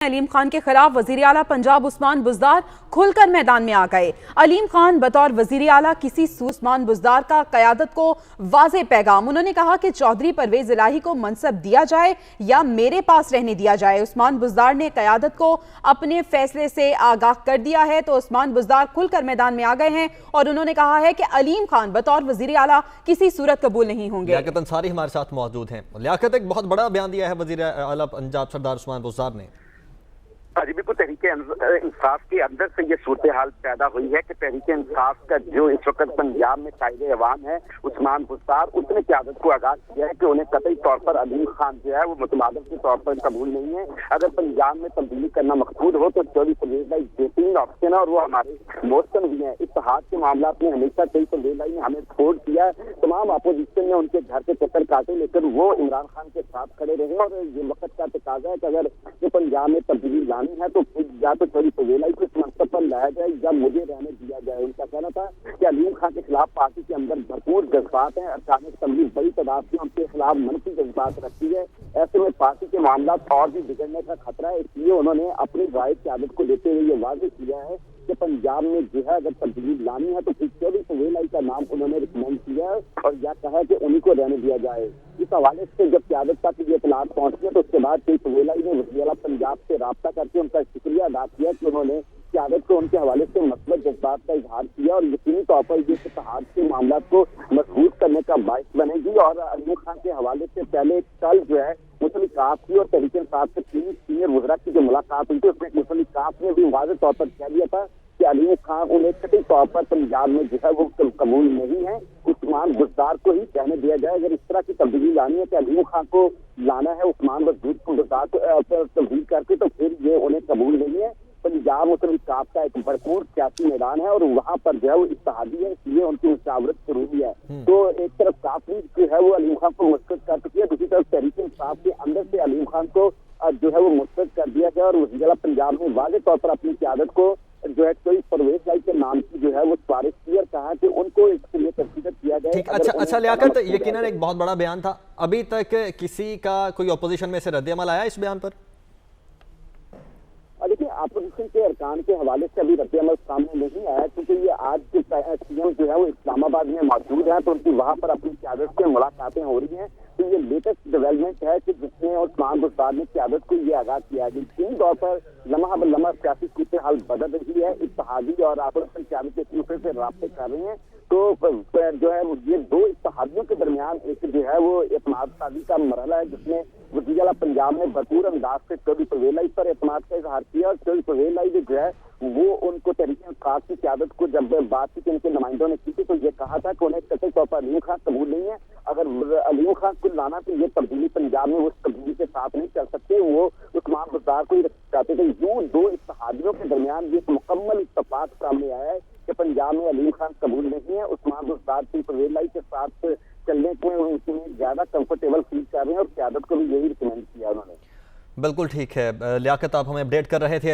علیم خان کے خلاف وزیر اعلیٰ پنجاب عثمان بزدار کھل کر میدان میں آ گئے۔ علیم خان بطور وزیر اعلیٰ کسی عثمان بزدار کا قیادت کو واضح پیغام۔ انہوں نے کہا کہ چودھری پرویز الہی کو منصب دیا جائے یا میرے پاس رہنے دیا جائے۔ عثمان بزدار نے قیادت کو اپنے فیصلے سے آگاہ کر دیا ہے تو عثمان بزدار کھل کر میدان میں آ گئے ہیں اور انہوں نے کہا ہے کہ علیم خان بطور وزیر اعلیٰ کسی صورت قبول نہیں ہوں گے۔ لیاقت انصاری ہمارے ساتھ موجود ہیں۔ لیاقت، ایک بہت بڑا بیان دیا ہے وزیر اعلیٰ پنجاب سردار عثمان بزدار نے۔ جی بالکل، تحریک انصاف کے اندر سے یہ صورتحال پیدا ہوئی ہے کہ تحریک انصاف کا جو اس وقت پنجاب میں قائد عوام ہے عثمان بزدار، اس نے قیادت کو آگاہ کیا ہے کہ انہیں قطعی طور پر علیم خان جو ہے وہ متبادل کے طور پر قبول نہیں ہے۔ اگر پنجاب میں تبدیلی کرنا مقصود ہو تو چودھری پرویز الہی بہترین آپشن ہے اور وہ ہمارے موسم بھی ہیں۔ اتحاد کے معاملات میں ہمیشہ پرویز الہی نے ہمیں سپورٹ کیا ہے۔ تمام اپوزیشن نے ان کے گھر کے چکر کاٹے لیکن وہ عمران خان کے ساتھ کھڑے رہے اور یہ وقت کا تقاضا ہے کہ اگر یہ پنجاب میں تبدیلی لانی ہے تو یا تو چودھری پرویز الہی کو اس منصب پر لایا جائے یا مجھے رہنے دیا جائے۔ ان کا کہنا تھا کہ علیم خان کے خلاف پارٹی کے اندر بھرپور جذبات ہیں، ارکان اسمبلی بڑی تعداد میں ان کے خلاف منفی جذبات رکھتی ہے، ایسے میں پارٹی کے معاملات اور بھی بگڑنے کا خطرہ ہے۔ اس لیے انہوں نے اپنی رائے قیادت کو لیتے ہوئے یہ واضح کیا ہے کہ پنجاب میں جو ہے اگر تبدیلی لانی ہے تو پھر چودھری پرویز الہی کا نام انہوں نے ریکمینڈ کیا ہے اور یہ کہا کہ انہیں کو رہنے دیا جائے۔ اس حوالے سے جب قیادت تک یہ اطلاعات پہنچی ہے تو اس کے بعد چودھری پرویز الہی نے وزیر اعلیٰ پنجاب سے رابطہ کر کے ان کا شکریہ ادا کیا کہ انہوں نے قیادت کو ان کے حوالے سے مثبت جذبات کا اظہار کیا اور یقینی طور پر یہ اتحاد کے معاملات کو مضبوط کرنے کا باعث بنے گی۔ اور علیم خان کے حوالے سے پہلے کل جو ہے مسلم کاف کی اور تحریک انصاف کے تین سینئر وزراء کی جو ملاقات ہوئی تھی اس میں مسلم کاف نے بھی واضح طور پر کہہ دیا تھا کہ علیم خان انہیں قطعی طور پر پنجاب میں جو ہے وہ قبول نہیں ہے، عثمان بزدار کو ہی کہنے دیا جائے۔ اگر اس طرح کی تبدیلی لانی ہے کہ علیم خان کو لانا ہے عثمان بزدار کو تبدیل کر کے تو پھر یہ انہیں قبول نہیں ہے۔ پنجاب مسلم کاف کا ایک بھرپور سیاسی میدان ہے اور وہاں پر جو ہے وہ اتحادی ہے، اس لیے ان کی مشاورت ضروری ہے۔ تو ایک طرف کاف جو ہے وہ علیم خان کو مسترد کر چکی ہے، دوسری طرف تحریک انصاف کے اندر سے علیم خان کو جو ہے وہ مسترد کر دیا گیا اور وزیر اعلیٰ پنجاب نے واضح طور پر اپنی قیادت کو جو ہے کوئی پرویز الہی کے نام کی جو ہے وہ سفارش کی اور کہا کہ ان کو اس کے لیے ترجیح دیا جائے۔ اچھا لیاقت، یقیناً ایک بہت بڑا بیان تھا، ابھی تک کسی کا کوئی اپوزیشن میں سے رد عمل آیا اس بیان پر؟ دیکھیے، اپوزیشن کے ارکان کے حوالے سے ابھی رد عمل سامنے نہیں آیا کیونکہ یہ آج کے سی ایم جو ہے وہ اسلام آباد میں موجود ہیں تو ان کی وہاں پر اپنی قیادت سے ملاقاتیں ہو رہی ہیں۔ تو یہ لیٹسٹ ڈیولپمنٹ ہے کہ جس میں عثمان بزدار نے قیادت کو یہ آگاہ کیا ہے۔ یقینی طور پر لمحہ بلمحہ سیاسی صورتحال بدل رہی ہے، اتحادی اور اپوزیشن قیادت ایک دوسرے سے رابطے کر رہے ہیں تو جو ہے یہ دو اتحادیوں کے درمیان ایک جو ہے وہ اعتماد سازی کا مرحلہ ہے جس میں وزیر اعلیٰ پنجاب نے بھرپور انداز سے چودھری پرویز الہی پر اعتماد کا اظہار کیا اور چودھری پرویز الہی نے جو ہے وہ ان کو تحریک انصاف کی قیادت کو جب بات کی ان کے نمائندوں نے کی تھی تو یہ کہا تھا کہ انہیں قطعی طور پر علیم خان قبول نہیں ہے۔ اگر علیم خان کو لانا تو یہ تبدیلی پنجاب میں اس تبدیلی کے ساتھ نہیں چل سکتے، وہ عثمان بزدار کو ہی چاہتے تھے۔ یوں دو اتحادیوں کے درمیان یہ مکمل اتفاق سامنے آیا ہے کہ پنجاب میں علیم خان قبول نہیں ہے، عثمان بزدار کی پرویز الہی کے ساتھ چلنے کو زیادہ کمفرٹیبل فیل کر رہے ہیں اور قیادت کو بھی یہی ریکمینڈ کیا انہوں نے۔ بالکل ٹھیک ہے لیاقت، آپ ہمیں اپڈیٹ کر رہے تھے۔